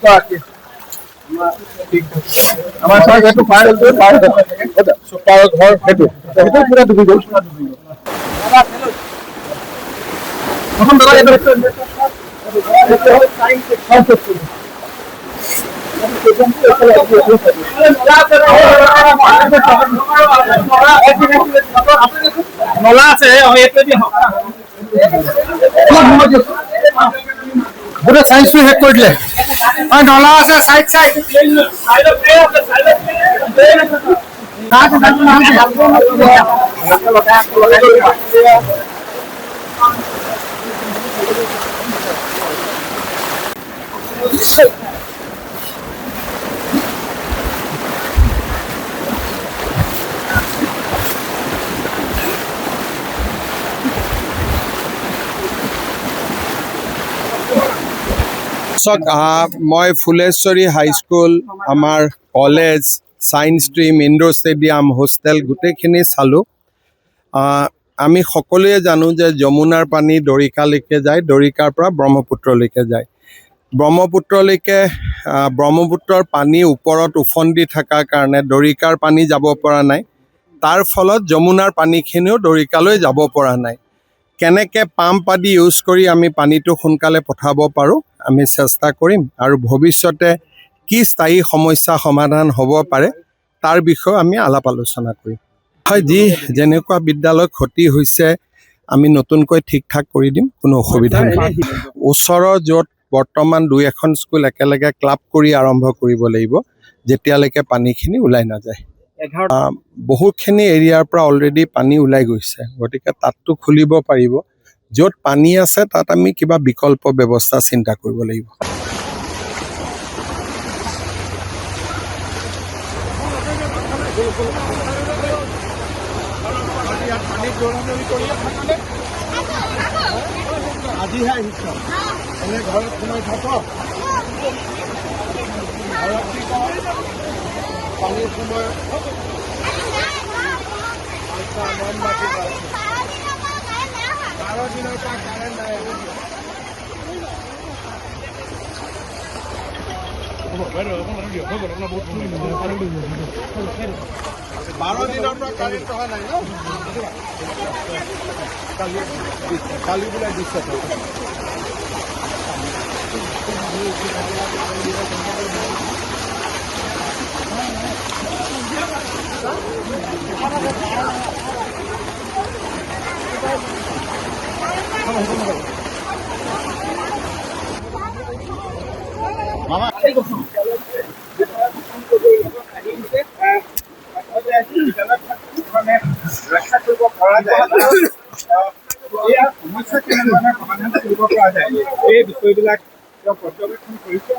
গৰাকী আমাৰ চৰ সেইটো পাৰ হৈছে পাৰ চুপাৰৰ ঘৰ সেইটো সেইটো পুৰা ডুবি গ'ল প্ৰথম দাদা এইটো নলা আছে গোটেই চাইন্সটো শেষ কৰি দিলে নলা আছে চাইড চাইড মই ফুলেশ্বৰী হাইস্কুল আমাৰ college science stream indoor stadium hostel গোটেইখিনি চালোঁ আমি সকলোৱে জানো যে যমুনাৰ পানী দৰিকালৈকে যায় দৰিকাৰ পৰা ব্ৰহ্মপুত্ৰলৈকে যায় ব্ৰহ্মপুত্ৰলৈকে ব্ৰহ্মপুত্ৰৰ পানী ওপৰত উফন্দি থকাৰ কাৰণে দৰিকাৰ পানী যাব পৰা নাই তাৰ ফলত যমুনাৰ পানীখিনিও দৰিকালৈ যাব পৰা নাই কেনেকৈ পাম্প আদি ইউজ কৰি আমি পানীটো সোনকালে পঠাব পাৰোঁ আমি চেষ্টা কৰিম আৰু ভৱিষ্যতে কি স্থায়ী সমস্যা সমাধান হ'ব পাৰে তাৰ বিষয়ে আমি আলাপ আলোচনা কৰিম হয় যি যেনেকুৱা বিদ্যালয় ক্ষতি হৈছে আমি নতুনকৈ ঠিক ঠাক কৰি দিম কোনো অসুবিধা নাই ওচৰৰ য'ত বৰ্তমান 2-এখন স্কুল একেলগে ক্লাব কৰি আৰম্ভ কৰিব লাগিব যেতিয়ালৈকে পানীখিনি ওলাই নাযায় বহুতখিনি এৰিয়াৰ পৰা অলৰেডি পানী ওলাই গৈছে গতিকে তাততো খুলিব পাৰিব য'ত পানী আছে তাত আমি কিবা বিকল্প ব্যৱস্থা চিন্তা কৰিব লাগিব ৰক্ষা কৰিব পৰা যায় এয়া সমস্যা কেনেধৰণে সমাধান কৰিব পৰা যায় এই বিষয়বিলাক পৰ্যবেক্ষণ কৰিছে